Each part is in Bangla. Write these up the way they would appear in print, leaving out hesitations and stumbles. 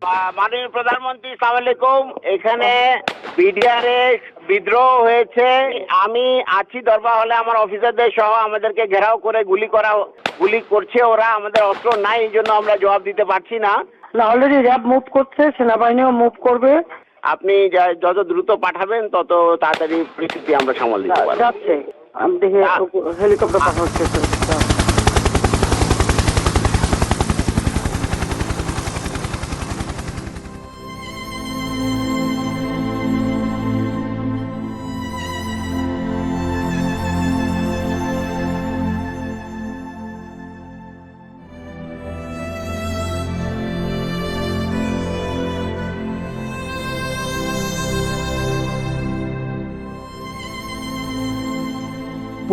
মাননীয় প্রধানমন্ত্রী, সালাম আলাইকুম। এখানে বিডিআরে বিদ্রোহ হয়েছে। আমি আছি দরবার হলে, আমার অফিসারদের সহ আমাদেরকে ঘেরাও করে গুলি করছে ওরা। আমাদের অস্ত্র নাই, এই জন্য আমরা জবাব দিতে পারছি না। অলরেডি র্যাব মুভ করছে, সেনাবাহিনীও মুভ করবে। আপনি যত দ্রুত পাঠাবেন তত তাড়াতাড়ি পরিস্থিতি আমরা সামাল দিতে পারবো। যাচ্ছে, আমি দেখি হেলিকপ্টার পাঠাচ্ছে।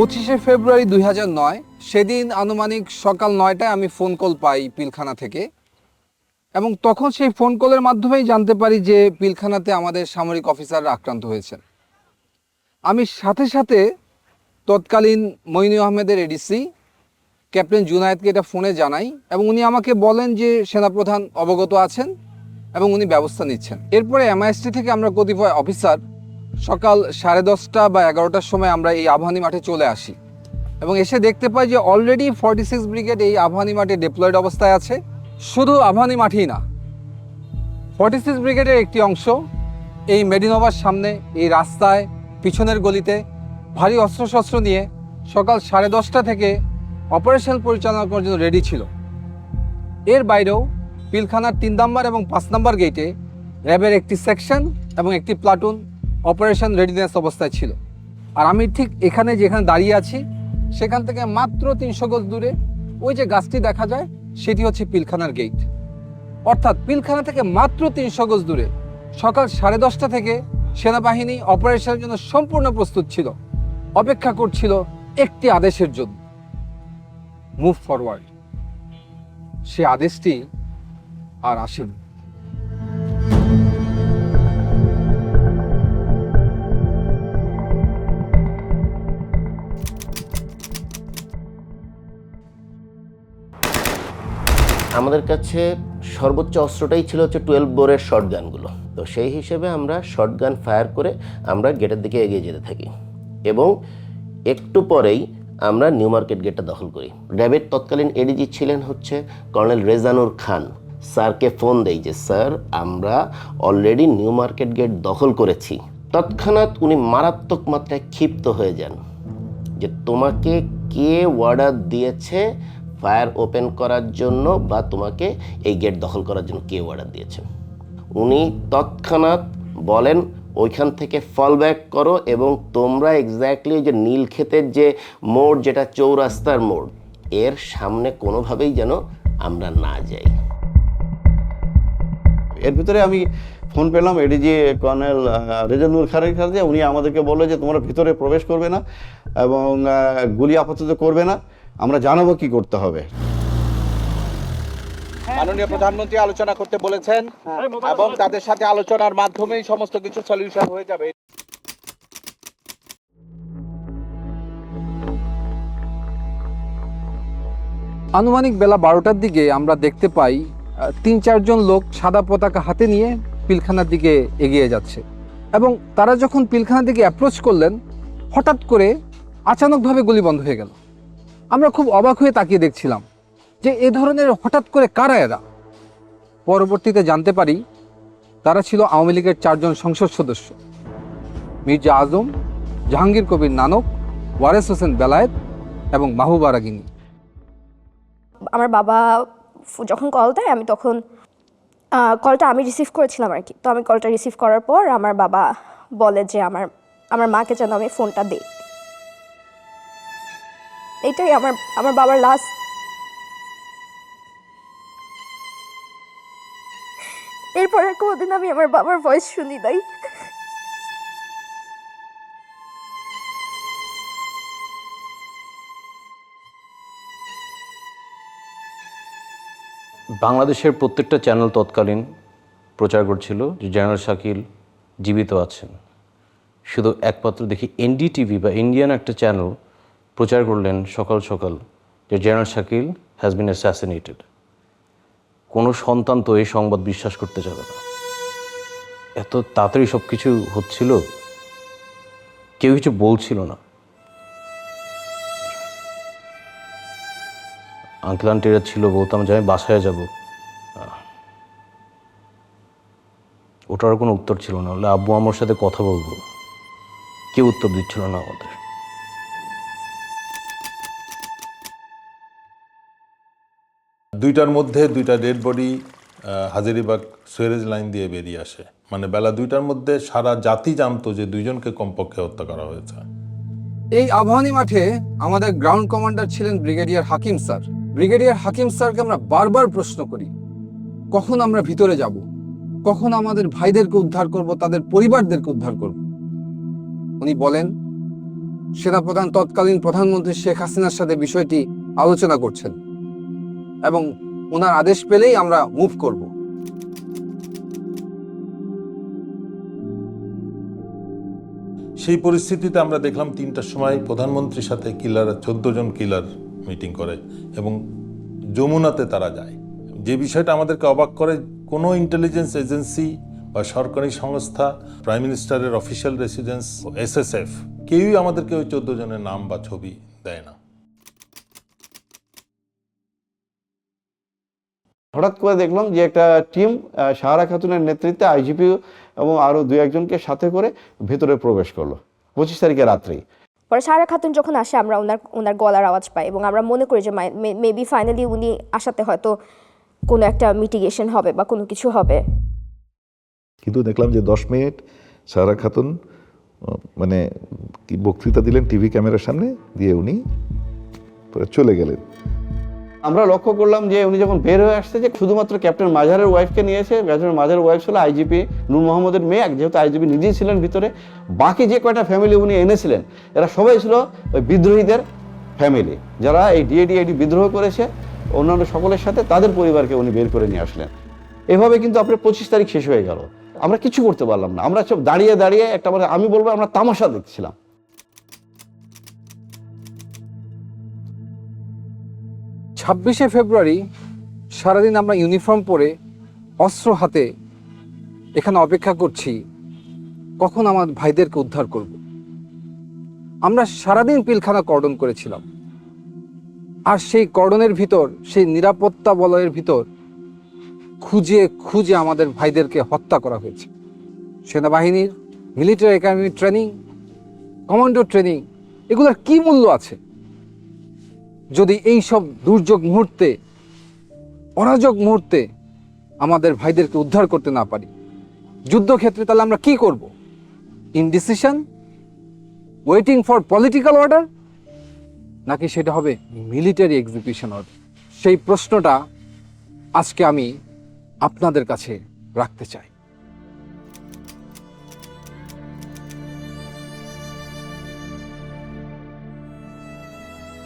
25শে ফেব্রুয়ারি 2009, সেদিন আনুমানিক সকাল 9টায় আমি ফোন কল পাই পিলখানা থেকে, এবং তখন সেই ফোন কলের মাধ্যমেই জানতে পারি যে পিলখানাতে আমাদের সামরিক অফিসাররা আক্রান্ত হয়েছেন। আমি সাথে সাথে তৎকালীন মইনু আহমেদের এডিসি ক্যাপ্টেন জুনায়েদকে এটা ফোনে জানাই, এবং উনি আমাকে বলেন যে সেনাপ্রধান অবগত আছেন এবং উনি ব্যবস্থা নিচ্ছেন। এরপরে MIST থেকে আমরা কতিপয় অফিসার সকাল 10:30 বা 11টার সময় আমরা এই আবাহনী মাঠে চলে আসি, এবং এসে দেখতে পাই যে অলরেডি 46 ব্রিগেড এই আবাহনী মাঠে ডিপ্লয়েড অবস্থায় আছে। শুধু আবাহনী মাঠেই না, 46 ব্রিগেডের একটি অংশ এই মেডিনোভার সামনে এই রাস্তায় পিছনের গলিতে ভারী অস্ত্রশস্ত্র নিয়ে সকাল 10:30 থেকে অপারেশন পরিচালনা করার জন্য রেডি ছিল। এর বাইরেও পিলখানার 3 নম্বর এবং 5 নম্বর গেটে র্যাবের একটি সেকশন এবং একটি প্লাটুন অপারেশন রেডিনেস অবস্থায় ছিল। আর আমি ঠিক এখানে যেখানে দাঁড়িয়ে আছি সেখান থেকে মাত্র 300 গজ দূরে ওই যে গাছটি দেখা যায় সেটি হচ্ছে পিলখানার গেট। অর্থাৎ পিলখানা থেকে মাত্র 300 গজ দূরে সকাল 10:30 থেকে সেনাবাহিনী অপারেশনের জন্য সম্পূর্ণ প্রস্তুত ছিল, অপেক্ষা করছিল একটি আদেশের জন্য, মুভ ফরওয়ার্ড। সে আদেশটি আর আসেনি। আমাদের কাছে সর্বোচ্চ অস্ত্রটাই ছিল হচ্ছে 12 বোরের শর্ট গানগুলো। তো সেই হিসেবে আমরা শর্ট গান ফায়ার করে আমরা গেটের দিকে এগিয়ে যেতে থাকি, এবং একটু পরেই আমরা নিউ মার্কেট গেটটা দখল করি। র্যাবের তৎকালীন এডিজি ছিলেন হচ্ছে কর্নেল রেজানুর খান। স্যারকে ফোন দেই যে স্যার, আমরা অলরেডি নিউ মার্কেট গেট দখল করেছি। তৎক্ষণাৎ উনি মারাত্মক মাত্রায় ক্ষিপ্ত হয়ে যান যে তোমাকে কে অর্ডার দিয়েছে ফায়ার ওপেন করার জন্য, বা তোমাকে এই গেট দখল করার জন্য কে অর্ডার দিয়েছে। উনি তৎক্ষণাৎ বলেন ওইখান থেকে ফল ব্যাক করো, এবং তোমরা এক্স্যাক্টলি যে নীলক্ষেতের যে মোড়, যেটা চৌরাস্তার মোড়, এর সামনে কোনোভাবেই যেন আমরা না যাই। এর ভিতরে আমি ফোন পেলাম এডিজি কর্নেল রেজানুর খানের কাছে। উনি আমাদেরকে বললো যে তোমরা ভিতরে প্রবেশ করবে না এবং গুলি আপাতত করবে না, আমরা জানাবো কি করতে হবে। মাননীয় প্রধানমন্ত্রী আলোচনা করতে বলেছেন, এবং তাদের সাথে আলোচনার মাধ্যমেই সমস্ত কিছু সলিউশন হয়ে যাবে। আনুমানিক বেলা 12টার দিকে আমরা দেখতে পাই 3-4 জন লোক সাদা পতাকা হাতে নিয়ে পিলখানার দিকে এগিয়ে যাচ্ছে, এবং তারা যখন পিলখানার দিকে অ্যাপ্রোচ করলেন হঠাৎ করে আচানকভাবে গুলি বন্ধ হয়ে গেল। আমরা খুব অবাক হয়ে তাকিয়ে দেখছিলাম যে এ ধরনের হঠাৎ করে কারা এরা। পরবর্তীতে জানতে পারি তারা ছিল আওয়ামী লীগের 4 জন সংসদ সদস্য, মির্জা আজম, জাহাঙ্গীর কবির নানক, ওয়ারেস হোসেন বেলায়েত এবং মাহবুবা রাগিনী। আমার বাবা যখন কল দেয়, আমি তখন কলটা আমি রিসিভ করেছিলাম আর কি। তো আমি কলটা রিসিভ করার পর আমার বাবা বলে যে আমার মাকে যেন আমি ফোনটা দিই। এইটাই আমার বাবার লাস্ট। এরপর আর কোনোদিন আমি আমার বাবার ভয়েস শুনি নাই। বাংলাদেশের প্রত্যেকটা চ্যানেল তৎকালীন প্রচার করছিল যে জেনারেল শাকিল জীবিত আছেন। শুধু একমাত্র দেখি NDTV বা ইন্ডিয়ান একটা চ্যানেল প্রচার করলেন সকাল সকাল যে general Shakil has been assassinated. কোনো সন্তান তো এই সংবাদ বিশ্বাস করতে যাবে না। এত তাড়াতাড়ি সব কিছু হচ্ছিল, কেউ কিছু বলছিল না। আঙ্কেল আন্টিরা ছিল, বলতাম যে আমি বাসায় যাব, ওটার কোনো উত্তর ছিল না। হলে আব্বু আমার সাথে কথা বলবো, কেউ উত্তর দিচ্ছিল না আমাদের। দুইটার মধ্যে দুইটা dead body Hazaribagh sewerage line দিয়ে বেরিয়ে আসে। মানে বেলা 2টার মধ্যে সারা জাতি জানতো যে দুইজনকে কমপক্ষে হত্যা করা হয়েছে। এই আবাহনী মাঠে আমাদের গ্রাউন্ড কমান্ডার ছিলেন ব্রিগেডিয়ার হাকিম স্যার। ব্রিগেডিয়ার হাকিম স্যারকে আমরা বারবার প্রশ্ন করি, কখন আমরা ভিতরে যাব, কখন আমাদের ভাইদেরকে উদ্ধার করব, তাদের পরিবারদেরকে উদ্ধার করব। উনি বলেন সেনাপ্রধান তৎকালীন প্রধানমন্ত্রী শেখ হাসিনার সাথে বিষয়টি আলোচনা করছেন এবং ওনার আদেশ পেলেই আমরা মুভ করব। সেই পরিস্থিতিতে আমরা দেখলাম 3টার সময় প্রধানমন্ত্রীর সাথে কিলার 14 জন কিলার মিটিং করে এবং যমুনাতে তারা যায়। যে বিষয়টা আমাদেরকে অবাক করে, কোনো ইন্টেলিজেন্স এজেন্সি বা সরকারি সংস্থা, প্রাইম মিনিস্টারের অফিসিয়াল রেসিডেন্স, SSF, কেউই আমাদেরকে ওই 14 জনের নাম বা ছবি দেয় না। হঠাৎ করে দেখলাম যে একটা টিম সাহারা খাতুনের নেতৃত্বে আইজিপি এবং আরও 2-1জনকে সাথে করে ভেতরে প্রবেশ করলো 25 তারিখে রাত্রেই। পরে সারা খাতুন যখন আসে আমরা ওনার গলার আওয়াজ পাই এবং আমরা মনে করি যে মেবি ফাইনালি উনি আসাতে হয়তো কোনো একটা মিটিগেশন হবে বা কোনো কিছু হবে। কিন্তু দেখলাম যে 10 মিনিট সারা খাতুন মানে কি বক্তৃতা দিলেন টিভি ক্যামেরার সামনে, দিয়ে উনি চলে গেলেন। আমরা লক্ষ্য করলাম যে উনি যখন বের হয়ে আসছে যে শুধুমাত্র ক্যাপ্টেন মাজারের ওয়াইফকে নিয়েছে। ক্যাপ্টেন মাজারের ওয়াইফ ছিল আইজিপি নূর মোহাম্মদের মেয়ে, যেহেতু আইজিপি নিজেই ছিলেন ভিতরে। বাকি যে কয়টা ফ্যামিলি উনি এনেছিলেন এরা সবাই ছিল ওই বিদ্রোহীদের ফ্যামিলি, যারা এই ডিএডি বিদ্রোহ করেছে অন্যান্য সকলের সাথে, তাদের পরিবারকে উনি বের করে নিয়ে আসলেন। এভাবে কিন্তু আপনার 25 তারিখ শেষ হয়ে গেল, আমরা কিছু করতে পারলাম না। আমরা সব দাঁড়িয়ে দাঁড়িয়ে একটা মানে আমি বলবো আমরা তামাশা দেখছিলাম। 26শে ফেব্রুয়ারি সারাদিন আমরা ইউনিফর্ম পরে অস্ত্র হাতে এখানে অপেক্ষা করছি কখন আমার ভাইদেরকে উদ্ধার করব। আমরা সারাদিন পিলখানা কর্ডন করেছিলাম, আর সেই কর্ডনের ভিতর, সেই নিরাপত্তা বলয়ের ভিতর খুঁজে খুঁজে আমাদের ভাইদেরকে হত্যা করা হয়েছে। সেনাবাহিনীর military academy training, commando training, এগুলোর কি মূল্য আছে যদি এই সব দুর্যোগ মুহূর্তে, অরাজক মুহূর্তে আমাদের ভাইদেরকে উদ্ধার করতে না পারি? যুদ্ধক্ষেত্রে তাহলে আমরা কি করব? Indecision, waiting for political order, নাকি সেটা হবে মিলিটারি এক্সিকিউশন অর্ডার? সেই প্রশ্নটা আজকে আমি আপনাদের কাছে রাখতে চাই।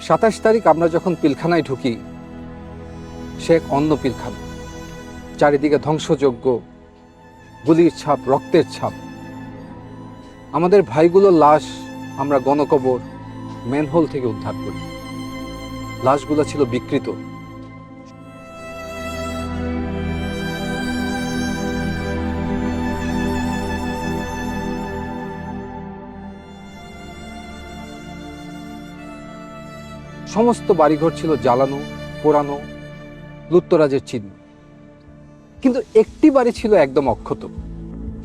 সাতাশ তারিখ আমরা যখন পিলখানায় ঢুকি, সে এক অন্য পিলখানা, চারিদিকে ধ্বংসযজ্ঞ, গুলির ছাপ, রক্তের ছাপ। আমাদের ভাইগুলোর লাশ আমরা গণকবর ম্যানহোল থেকে উদ্ধার করি। লাশগুলো ছিল বিকৃত। সমস্ত বাড়িঘর ছিল জ্বালানো, পোড়ানো, লুটতরাজের চিহ্ন। কিন্তু একটি বাড়ি ছিল একদম অক্ষত।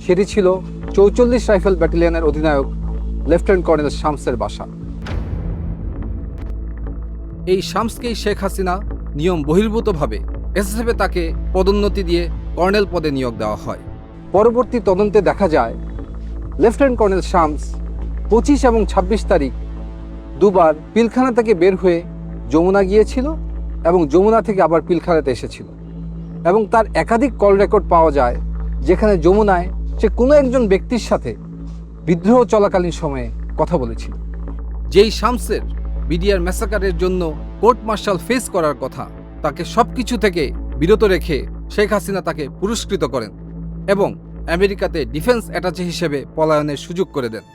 সেটি ছিল 44 রাইফেল ব্যাটালিয়নের অধিনায়ক লেফটেন্যান্ট কর্নেল শামসের বাসা। এই শামসকেই শেখ হাসিনা নিয়ম বহির্ভূতভাবে এসএসএফে তাকে পদোন্নতি দিয়ে কর্নেল পদে নিয়োগ দেওয়া হয়। পরবর্তী তদন্তে দেখা যায় লেফটেন্যান্ট কর্নেল শামস 25 এবং 26 তারিখ দুবার পিলখানা থেকে বের হয়ে যমুনা গিয়েছিল এবং যমুনা থেকে আবার পিলখানাতে এসেছিল, এবং তার একাধিক কল রেকর্ড পাওয়া যায় যেখানে যমুনায় সে কোনো একজন ব্যক্তির সাথে বিদ্রোহ চলাকালীন সময়ে কথা বলেছিল। যেই শামসের বিডিআর ম্যাসাকারের জন্য কোর্ট মার্শাল ফেস করার কথা, তাকে সবকিছু থেকে বিরত রেখে শেখ হাসিনা তাকে পুরস্কৃত করেন এবং আমেরিকাতে ডিফেন্স অ্যাটাচে হিসেবে পলায়নের সুযোগ করে দেন।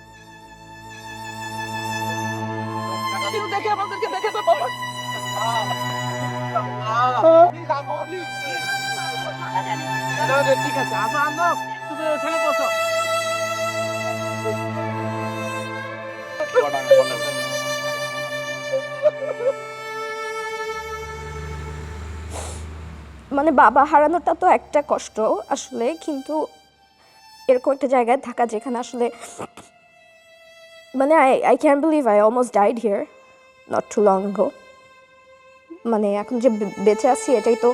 ঠিক আছে, আসো আনো, তুমি ওখানে বসো। মানে বাবা হারানোটা তো একটা কষ্ট আসলে, কিন্তু এরকম একটা জায়গায় থাকা যেখানে আসলে মানে I can believe I almost died here not too long ago. মানে এখন যে বেঁচে আছি এটাই তো,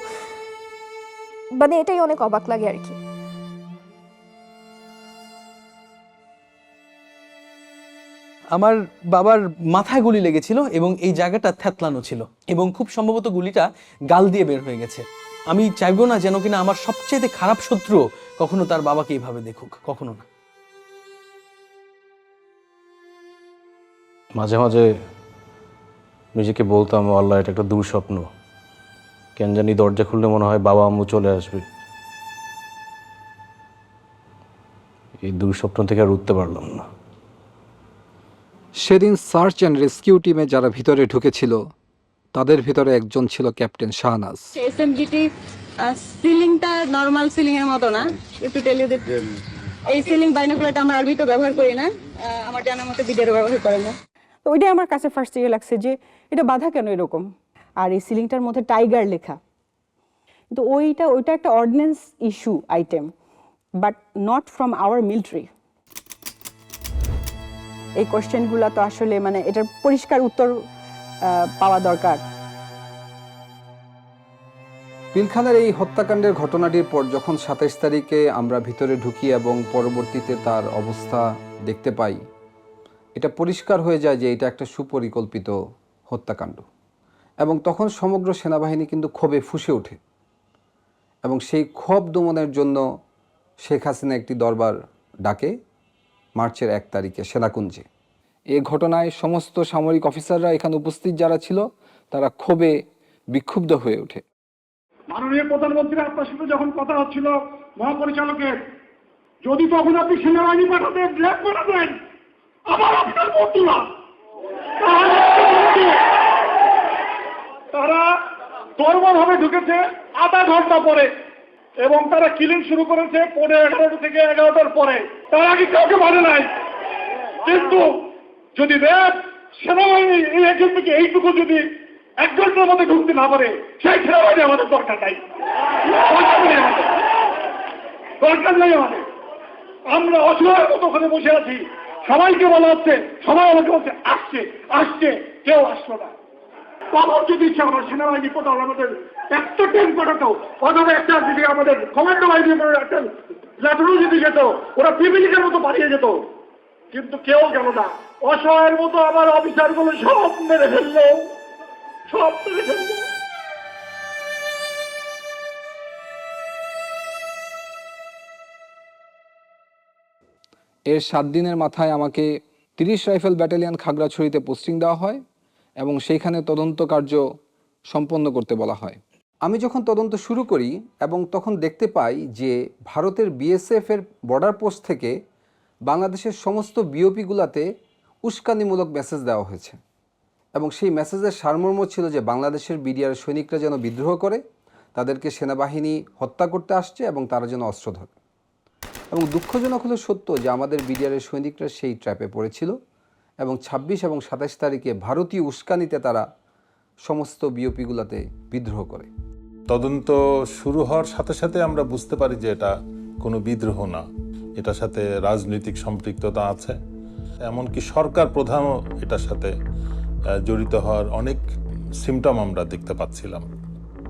মানে এটাই অনেক অবাক লাগে আর কি। আমার বাবার মাথায় গুলি লেগেছিল এবং এই জায়গাটা থ্যাতলানো ছিল এবং খুব সম্ভবত গুলিটা গাল দিয়ে বের হয়ে গেছে। আমি চাইবো না যেন কিনা আমার সবচেয়ে খারাপ শত্রু কখনো তার বাবাকে এইভাবে দেখুক, কখনো না। মাঝে মাঝে নিজেকে বলতাম, ও আল্লাহ, এটা একটা দুঃস্বপ্ন। কেন জানি দরজা খুললে মনে হয় বাবা আম্মু চলে আসবে। এই দুঃস্বপ্ন থেকে আর উঠতে পারলাম না। সেদিন সার্চ অ্যান্ড রেস্কিউ টিমে যারা ভিতরে ঢুকেছিল তাদের ভিতরে একজন ছিল ক্যাপ্টেন শাহনাজ। এসএমজিটি সিলিংটা নরমাল সিলিং এর মতো না, একটু টেল ইউ দ্যাট এই সিলিং বাইনোকুলারটা আমরা আরবি তো ব্যবহার করি না, আমার জানার মতে বিদেরও ব্যবহার করে না। তো ওইটাই আমার কাছে ফার্স্ট ইয়ে লাগছে যে এটা বাধা কেন এরকম, আর এই সিলিংটার মধ্যে টাইগার লেখা। কিন্তু ওইটা একটা ordinance issue item, but not from our military. এই কোয়েশ্চেনগুলো তো আসলে মানে এটার পরিষ্কার উত্তর পাওয়া দরকার। পিলখানার এই হত্যাকাণ্ডের ঘটনাটির পর যখন 27 তারিখে আমরা ভিতরে ঢুকি এবং পরবর্তীতে তার অবস্থা দেখতে পাই, এটা পরিষ্কার হয়ে যায় যে এটা একটা সুপরিকল্পিত হত্যাকাণ্ড। এবং তখন সমগ্র সেনাবাহিনী কিন্তু ক্ষোভে ফুঁসে ওঠে এবং সেই ক্ষোভ দমনের জন্য শেখ হাসিনা একটি দরবার ডাকে মার্চের 1 তারিখে সেনাকুঞ্জে। এই ঘটনায় সমস্ত সামরিক অফিসাররা এখানে উপস্থিত যারা ছিল তারা ক্ষোভে বিক্ষুব্ধ হয়ে ওঠে। মাননীয় প্রধানমন্ত্রী আপনার সাথে যখন কথা হচ্ছিল মহাপরিচালকের, যদি তখন আপনি সেনাবাহিনী পাঠাতেন, ল্যাব পাঠাতেন, আবার আপনার বন্ধুরা তারা দরবারভাবে ঢুকেছে আধা ঘন্টা পরে এবং তারা কিলিং শুরু করেছে 11:30 থেকে 11টার পরে। তার আগে কাউকে মানে নাই। কিন্তু যদি র্যাব সেনাবাহিনী এই একজন থেকে এইটুকু যদি 1 ঘন্টার মধ্যে ঢুকতে না পারে, সেই সেনাবাহিনী আমাদের দরকার নাই, দরকার নাই আমাদের। আমরা অসহায়ের মতো ওখানে বসে আছি, সবাইকে বলা হচ্ছে, সবাই আমাকে বলছে আসছে আসছে, কেউ আসলো না। খবর যদি ইচ্ছা আমার সেনাবাহিনী কোথাও আমাদের একটা ট্রেন পাঠাতো, অথবা একটা যদি আমাদের কমান্ডো বাহিনী একটা ল্যাটারও যদি যেত, ওরা পিপিলিকের মতো পাঠিয়ে যেত, কিন্তু কেউ গেল না। অসহায়ের মতো আমার অফিসারগুলো সব মেরে ফেললো, সব মেরে ফেললো। এর 7 দিনের মাথায় আমাকে 30 রাইফেল ব্যাটালিয়ন খাগড়াছড়িতে পোস্টিং দেওয়া হয় এবং সেইখানে তদন্ত কার্য সম্পন্ন করতে বলা হয়। আমি যখন তদন্ত শুরু করি এবং তখন দেখতে পাই যে ভারতের বিএসএফের বর্ডার পোস্ট থেকে বাংলাদেশের সমস্ত বিওপিগুলোতে উস্কানিমূলক মেসেজ দেওয়া হয়েছে এবং সেই মেসেজের সারমর্ম ছিল যে বাংলাদেশের বিডিআর সৈনিকরা যেন বিদ্রোহ করে, তাদেরকে সেনাবাহিনী হত্যা করতে আসছে এবং তারা যেন অস্ত্র ধরে। এবং দুঃখজনক হলো সত্য যে আমাদের বিডিআরের সৈনিকরা সেই ট্র্যাপে পড়েছিল এবং 26 এবং 27 তারিখে ভারতীয় উস্কানিতে তারা সমস্ত বিওপিগুলোতে বিদ্রোহ করে। তদন্ত শুরু হওয়ার সাথে সাথে আমরা বুঝতে পারি যে এটা কোনো বিদ্রোহ না, এটার সাথে রাজনৈতিক সম্পৃক্ততা আছে, এমনকি সরকার প্রধানও এটার সাথে জড়িত হওয়ার অনেক সিমটম আমরা দেখতে পাচ্ছিলাম।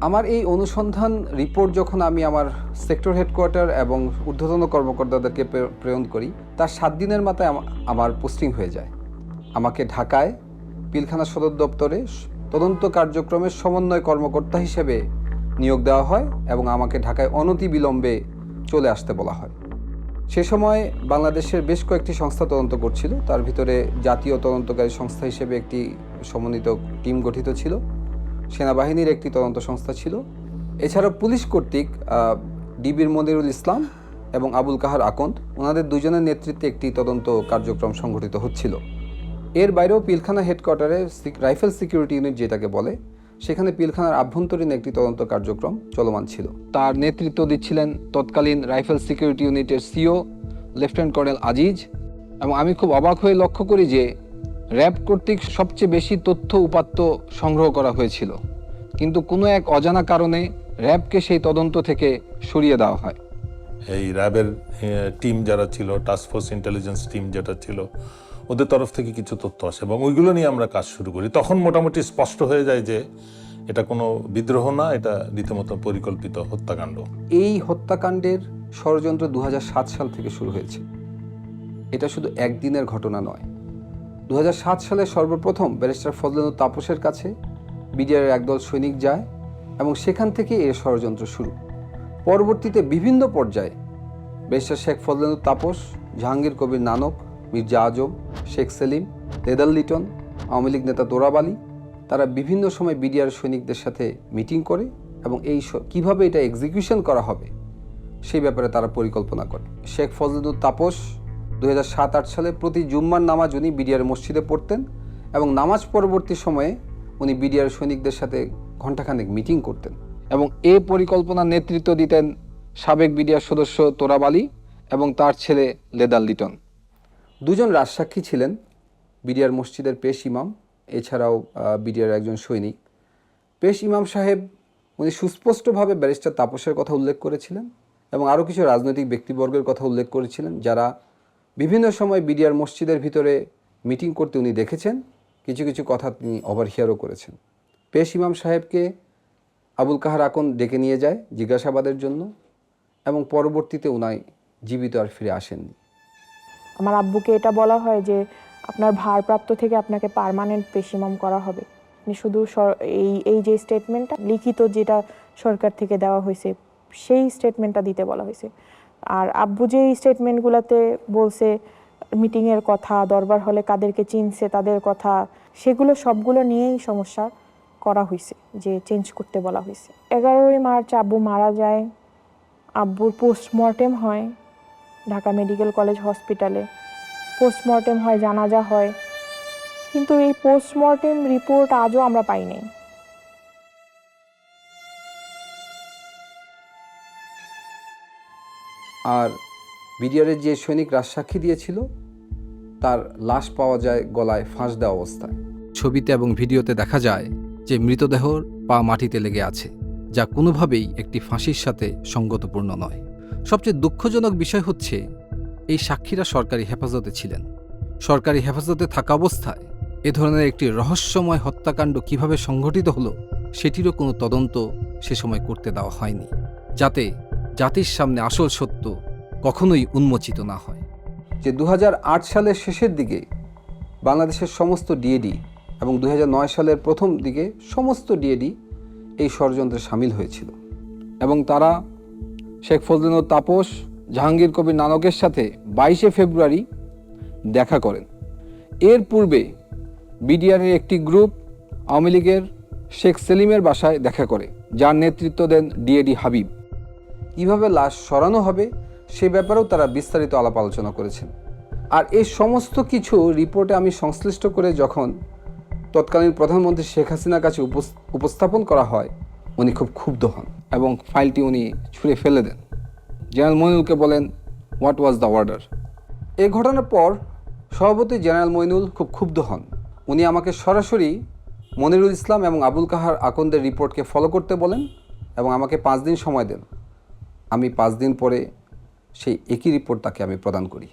আমার এই অনুসন্ধান রিপোর্ট যখন আমি আমার সেক্টর হেডকোয়ার্টার এবং ঊর্ধ্বতন কর্মকর্তাদেরকে প্রেরণ করি, তার 7 দিনের মাথায় আমার পোস্টিং হয়ে যায়। আমাকে ঢাকায় পিলখানা সদর দপ্তরে তদন্ত কার্যক্রমের সমন্বয় কর্মকর্তা হিসেবে নিয়োগ দেওয়া হয় এবং আমাকে ঢাকায় অনতিবিলম্বে চলে আসতে বলা হয়। সে সময় বাংলাদেশের বেশ কয়েকটি সংস্থা তদন্ত করছিল, তার ভিতরে জাতীয় তদন্তকারী সংস্থা হিসেবে একটি সমন্বিত টিম গঠিত ছিল, সেনাবাহিনীর একটি তদন্ত সংস্থা ছিল, এছাড়াও পুলিশ কর্তৃক ডিবির মনিরুল ইসলাম এবং আবুল কাহার আকন্দ, ওনাদের দুজনের নেতৃত্বে একটি তদন্ত কার্যক্রম সংগঠিত হচ্ছিল। এর বাইরেও পিলখানা হেডকোয়ার্টারে রাইফেল সিকিউরিটি ইউনিট যেটাকে বলে, সেখানে পিলখানার আভ্যন্তরীণ একটি তদন্ত কার্যক্রম চলমান ছিল। তার নেতৃত্ব দিচ্ছিলেন তৎকালীন রাইফেল সিকিউরিটি ইউনিটের সিও লেফটেন্যান্ট কর্নেল আজিজ। এবং আমি খুব অবাক হয়ে লক্ষ্য করি যে র্যাব কর্তৃক সবচেয়ে বেশি তথ্য উপাত্ত সংগ্রহ করা হয়েছিল, কিন্তু কোনো এক অজানা কারণে র্যাবকে সেই তদন্ত থেকে সরিয়ে দেওয়া হয়। এই র্যাবের টিম যারা ছিল, টাস্কফোর্স ইন্টেলিজেন্স টিম যেটা ছিল, ওদের তরফ থেকে কিছু তথ্য আসে এবং ওইগুলো নিয়ে আমরা কাজ শুরু করি। তখন মোটামুটি স্পষ্ট হয়ে যায় যে এটা কোনো বিদ্রোহ না, এটা রীতিমতো পরিকল্পিত হত্যাকাণ্ড। এই হত্যাকাণ্ডের ষড়যন্ত্র 2007 সাল থেকে শুরু হয়েছে। এটা শুধু একদিনের ঘটনা নয়। 2007 সালে সর্বপ্রথম ব্যারিস্টার ফজলেনুর তাপসের কাছে বিডিআরের একদল সৈনিক যায় এবং সেখান থেকে এর ষড়যন্ত্র শুরু। পরবর্তীতে বিভিন্ন পর্যায়ে ব্যারিস্টার শেখ ফজলেনুর তাপস, জাহাঙ্গীর কবির নানক, মির্জা আজম, শেখ সেলিম, লেদার লিটন, আওয়ামী লীগ নেতা তোরাব আলী, তারা বিভিন্ন সময় বিডিআর সৈনিকদের সাথে মিটিং করে এবং কিভাবে এটা এক্সিকিউশন করা হবে সেই ব্যাপারে তারা পরিকল্পনা করে। শেখ ফজলেনুর তাপস 2007-08 সালে প্রতি জুম্মার নামাজ উনি বিডিআর মসজিদে পড়তেন এবং নামাজ পরবর্তী সময়ে উনি বিডিআর সৈনিকদের সাথে ঘণ্টাখানেক মিটিং করতেন এবং এ পরিকল্পনার নেতৃত্ব দিতেন সাবেক বিডিআর সদস্য তোরাব আলী এবং তার ছেলে লেদার লিটন। দুজন রাজসাক্ষী ছিলেন বিডিআর মসজিদের পেশ ইমাম, এছাড়াও বিডিআর একজন সৈনিক। পেশ ইমাম সাহেব উনি সুস্পষ্টভাবে ব্যারিস্টার তাপসের কথা উল্লেখ করেছিলেন এবং আরও কিছু রাজনৈতিক ব্যক্তিবর্গের কথা উল্লেখ করেছিলেন যারা বিভিন্ন সময় বিডিআর মসজিদের ভিতরে মিটিং করতে উনি দেখেছেন। কিছু কিছু কথা তিনি ওভারহিয়ারও করেছেন। পেশ ইমাম সাহেবকে আবুল কাহার আকন ডেকে নিয়ে যায় জিজ্ঞাসাবাদের জন্য এবং পরবর্তীতে উনি জীবিত আর ফিরে আসেননি। আমার আব্বুকে এটা বলা হয় যে আপনার ভারপ্রাপ্ত থেকে আপনাকে পার্মানেন্ট পেশ ইমাম করা হবে। শুধু এই যে স্টেটমেন্টটা লিখিত যেটা সরকার থেকে দেওয়া হয়েছে সেই স্টেটমেন্টটা দিতে বলা হয়েছে। আর আব্বু যে স্টেটমেন্টগুলোতে বলছে মিটিংয়ের কথা, দরবার হলে কাদেরকে চিনছে তাদের কথা, সেগুলো সবগুলো নিয়েই সমস্যা করা হয়েছে, যে চেঞ্জ করতে বলা হয়েছে। 11ই মার্চ আব্বু মারা যায়। আব্বুর পোস্টমর্টেম হয় ঢাকা মেডিকেল কলেজ হসপিটালে। পোস্টমর্টেম হয়, জানাজা হয়, কিন্তু এই পোস্টমর্টেম রিপোর্ট আজও আমরা পাইনি। আর বিডিআরের যে সৈনিক রাজসাক্ষী দিয়েছিল তার লাশ পাওয়া যায় গলায় ফাঁস দেওয়া অবস্থায়। ছবিতে এবং ভিডিওতে দেখা যায় যে মৃতদেহর পা মাটিতে লেগে আছে, যা কোনোভাবেই একটি ফাঁসির সাথে সঙ্গতপূর্ণ নয়। সবচেয়ে দুঃখজনক বিষয় হচ্ছে এই সাক্ষীরা সরকারি হেফাজতে ছিলেন। সরকারি হেফাজতে থাকা অবস্থায় এ ধরনের একটি রহস্যময় হত্যাকাণ্ড কিভাবে সংঘটিত হলো সেটিরও কোনো তদন্ত সে সময় করতে দেওয়া হয়নি, যাতে জাতির সামনে আসল সত্য কখনোই উন্মোচিত না হয়। যে 2008 সালের শেষের দিকে বাংলাদেশের সমস্ত ডিএডি এবং 2009 সালের প্রথম দিকে সমস্ত ডিএডি এই ষড়যন্ত্রে সামিল হয়েছিল এবং তারা শেখ ফজলেনুর তাপস, জাহাঙ্গীর কবির নানকের সাথে 22শে ফেব্রুয়ারি দেখা করেন। এর পূর্বে বিডিআরের একটি গ্রুপ আওয়ামী লীগের শেখ সেলিমের বাসায় দেখা করে, যার নেতৃত্ব দেন ডিএডি হাবিব। কীভাবে লাশ সরানো হবে সে ব্যাপারেও তারা বিস্তারিত আলাপ আলোচনা করেছেন। আর এই সমস্ত কিছু রিপোর্টে আমি সংশ্লিষ্ট করে যখন তৎকালীন প্রধানমন্ত্রী শেখ হাসিনার কাছে উপস্থাপন করা হয়, উনি খুব ক্ষুব্ধ হন এবং ফাইলটি উনি ছুঁড়ে ফেলে দেন। জেনারেল মইনুলকে বলেন, হোয়াট ওয়াজ দ্য অর্ডার? এই ঘটনার পর সভাপতি জেনারেল মইনুল খুব ক্ষুব্ধ হন। উনি আমাকে সরাসরি মনিরুল ইসলাম এবং আবুল কাহার আকন্দের রিপোর্টকে ফলো করতে বলেন এবং আমাকে 5 দিন সময় দেন। আমি 5 দিন পরে সেই একই রিপোর্ট তাকে আমি প্রদান করি।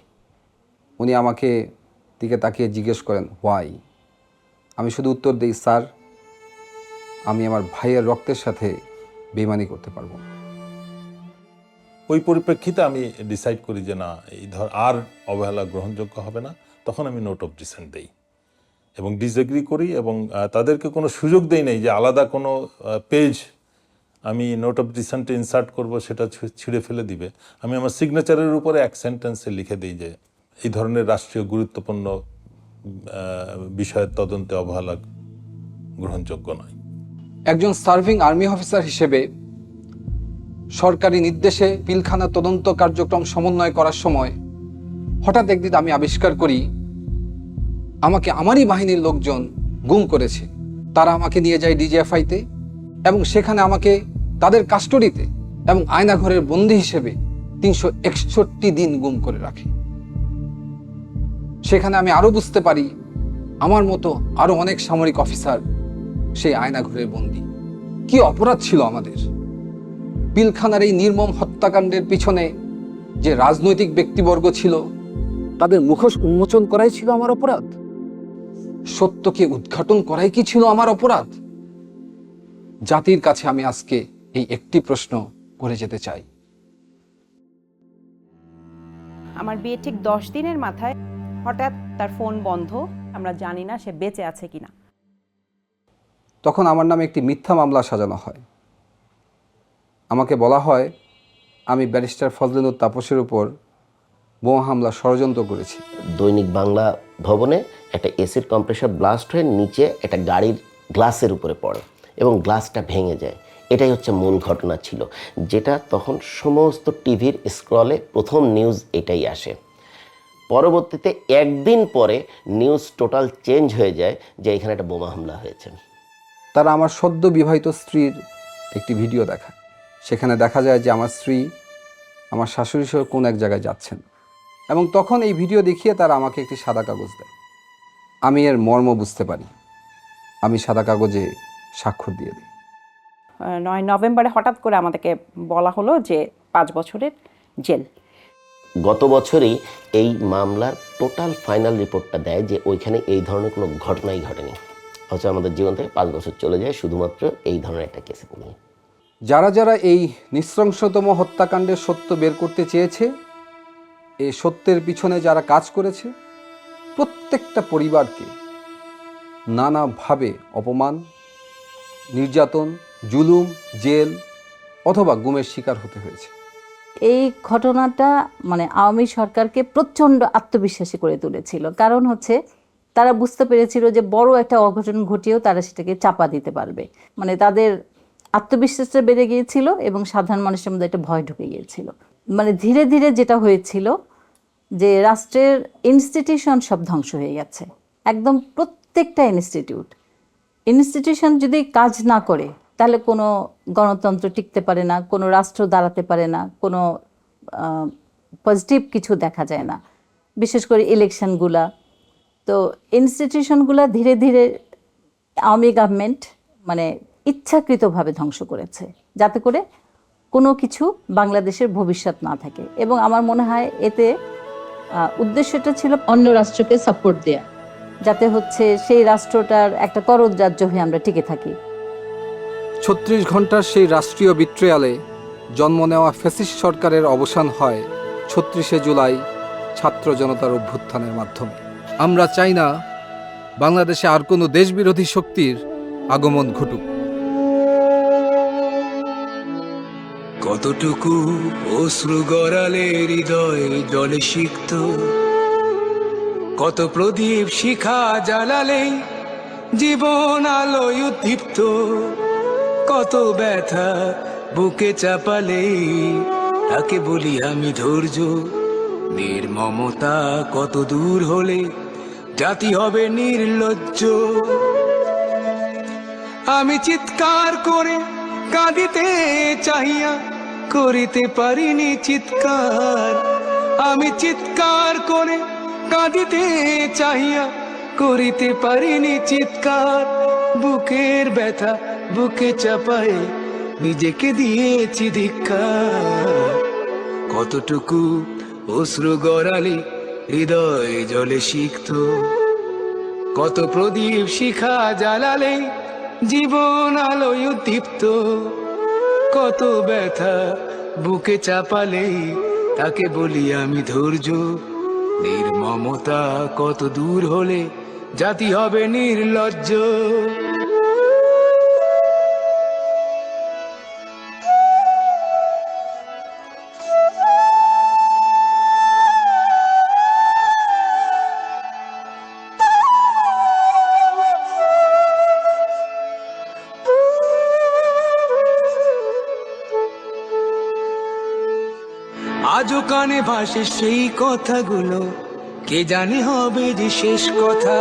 উনি আমাকে দিকে তাকিয়ে জিজ্ঞেস করেন, হোয়াই? আমি শুধু উত্তর দিই, স্যার, আমি আমার ভাইয়ের রক্তের সাথে বেইমানি করতে পারবো না। ওই পরিপ্রেক্ষিতে আমি ডিসাইড করি যে না, এই আর অবহেলা গ্রহণযোগ্য হবে না। তখন আমি নোট অফ ডিসেন্ট দেই এবং ডিসএগ্রি করি এবং তাদেরকে কোনো সুযোগ দেই নাই যে আলাদা কোনো পেজ আমি নোট অফ ডিসেন্টে ইনসার্ট করব, সেটা ছিঁড়ে ফেলে দিবে। আমি আমার সিগনেচারের উপরে এক সেন্টেন্সে লিখে দিই যে এই ধরনের রাষ্ট্রীয় গুরুত্বপূর্ণ বিষয়ের তদন্তে অবহেলা গ্রহণযোগ্য নয়। একজন সার্ভিং আর্মি অফিসার হিসেবে সরকারি নির্দেশে পিলখানা তদন্ত কার্যক্রম সমন্বয় করার সময় হঠাৎ একদিন আমি আবিষ্কার করি আমাকে আমারই বাহিনীর লোকজন গুম করেছে তারা আমাকে নিয়ে যায় ডিজিএফআইতে এবং সেখানে আমাকে তাদের কাস্টডিতে এবং আয়নাঘরের বন্দী হিসেবে 361 দিন গুম করে রাখে। সেখানে আমি আরো বুঝতে পারি আমার মতো আরো অনেক সামরিক অফিসার সেই আয়নাঘরের বন্দী। কি অপরাধ ছিল আমাদের! পিলখানার এই নির্মম হত্যাকাণ্ডের পিছনে যে রাজনৈতিক ব্যক্তিবর্গ ছিল তাদের মুখোশ উন্মোচন করাই ছিল আমার অপরাধ। সত্যকে উদ্ঘাটন করাই কি ছিল আমার অপরাধ? জাতির কাছে আমি আজকে এই একটি প্রশ্ন করে যেতে চাই। আমার বিয়ে ঠিক 10 দিনের মাথায় হঠাৎ তার ফোন বন্ধ, আমরা জানি না সে বেঁচে আছে কিনা। তখন আমার নামে একটি মিথ্যা মামলা সাজানো হয়। আমাকে বলা হয় আমি ব্যারিস্টার ফজলুল তাপসের উপর বোমা হামলা ষড়যন্ত্র করেছি। দৈনিক বাংলা ভবনে একটা এসিড কম্প্রেসার ব্লাস্ট হয়ে নিচে একটা গাড়ির গ্লাসের উপরে পড়ে এবং গ্লাসটা ভেঙে যায়। এটাই হচ্ছে মূল ঘটনা ছিল, যেটা তখন সমস্ত টিভির স্ক্রলে প্রথম নিউজ এটাই আসে। পরবর্তীতে একদিন পরে নিউজ টোটাল চেঞ্জ হয়ে যায় যে এখানে একটা বোমা হামলা হয়েছে। তারা আমার সদ্য বিবাহিত স্ত্রীর একটি ভিডিও দেখায়। সেখানে দেখা যায় যে আমার স্ত্রী আমার শাশুড়ি সহ কোন এক জায়গায় যাচ্ছেন এবং তখন এই ভিডিও দেখিয়ে তারা আমাকে একটি সাদা কাগজ দেয়। আমি এর মর্ম বুঝতে পারি। আমি সাদা কাগজে স্বাক্ষর দিয়ে দিই। 9 নভেম্বরে হঠাৎ করে আমাদেরকে বলা হলো যে 5 বছরের জেল। গত বছরই এই মামলার টোটাল ফাইনাল রিপোর্টটা দেয় যে ওইখানে এই ধরনের কোনো ঘটনাই ঘটেনি, অথচ আমাদের জীবন থেকে 5 বছর চলে যায় শুধুমাত্র এই ধরনের একটা কেসে নিয়ে। যারা যারা এই নৃশংসতম হত্যাকাণ্ডের সত্য বের করতে চেয়েছে, এই সত্যের পিছনে যারা কাজ করেছে, প্রত্যেকটা পরিবারকে নানাভাবে অপমান, নির্যাতন, জুলুম, জেল অথবা গুমের শিকার হতে হয়েছে। এই ঘটনাটা মানে আওয়ামী সরকারকে প্রচণ্ড আত্মবিশ্বাসী করে তুলেছিল। কারণ হচ্ছে তারা বুঝতে পেরেছিল যে বড় একটা অঘটন ঘটিয়েও তারা সেটাকে চাপা দিতে পারবে। মানে তাদের আত্মবিশ্বাসটা বেড়ে গিয়েছিল এবং সাধারণ মানুষের মধ্যে একটা ভয় ঢুকে গিয়েছিল। মানে ধীরে ধীরে যেটা হয়েছিল যে রাষ্ট্রের ইনস্টিটিউশন সব ধ্বংস হয়ে গেছে। একদম প্রত্যেকটা ইনস্টিটিউশন যদি কাজ না করে তাহলে কোনো গণতন্ত্র টিকতে পারে না, কোনো রাষ্ট্র দাঁড়াতে পারে না, কোনো পজিটিভ কিছু দেখা যায় না। বিশেষ করে ইলেকশনগুলা, তো ইনস্টিটিউশনগুলা ধীরে ধীরে আওয়ামী গভর্নমেন্ট মানে ইচ্ছাকৃতভাবে ধ্বংস করেছে, যাতে করে কোনো কিছু বাংলাদেশের ভবিষ্যৎ না থাকে। এবং আমার মনে হয় এতে উদ্দেশ্যটা ছিল অন্য রাষ্ট্রকে সাপোর্ট দেয়া, যাতে হচ্ছে সেই রাষ্ট্রটার একটা করদ রাজ্য হয়ে আমরা টিকে থাকি। 36 ঘন্টার সেই রাষ্ট্রীয় বিট্রিয়ালে জন্ম নেওয়া ফ্যাসিস্ট সরকারের অবসান হয় 36শে জুলাই ছাত্র জনতার অভ্যুত্থানের মাধ্যমে। আমরা চাই না বাংলাদেশে আর কোনো দেশবিরোধী শক্তির আগমন ঘটুক। কতটুকু অশ্রু গড়ালে হৃদয় জলে সিক্ত, কত প্রদীপ শিখা জ্বালালে জীবন আলোয় উদ্দীপ্ত, কত ব্যথা বুকে চাপালে তাকে বলি আমি ধৈর্য। নির্মমতা কত দূর হলে জাতি হবে নির্লজ্জ। আমি চিৎকার করে কাঁদিতে চাহিয়া করিতে পারিনি চিৎকার। আমি চিৎকার করে কাঁদিতে চাহিয়া করিতে পারিনি চিৎকার। বুকের ব্যথা বুকে চাপায় নিজেকে দিয়েছি ধিক্কার। কতটুকু অশ্রু গড়ালে হৃদয় জলে সিক্ত, কত প্রদীপ শিখা জ্বালালে জীবন আলোয় উদ্দীপ্ত, কত ব্যথা বুকে চাপালে তাকে বলি আমি ধৈর্য। নির্মমতা কত দূর হলে জাতি হবে নির্লজ্জ। আজও কানে ভাসে সেই কথাগুলো, কে জানে হবে যে শেষ কথা।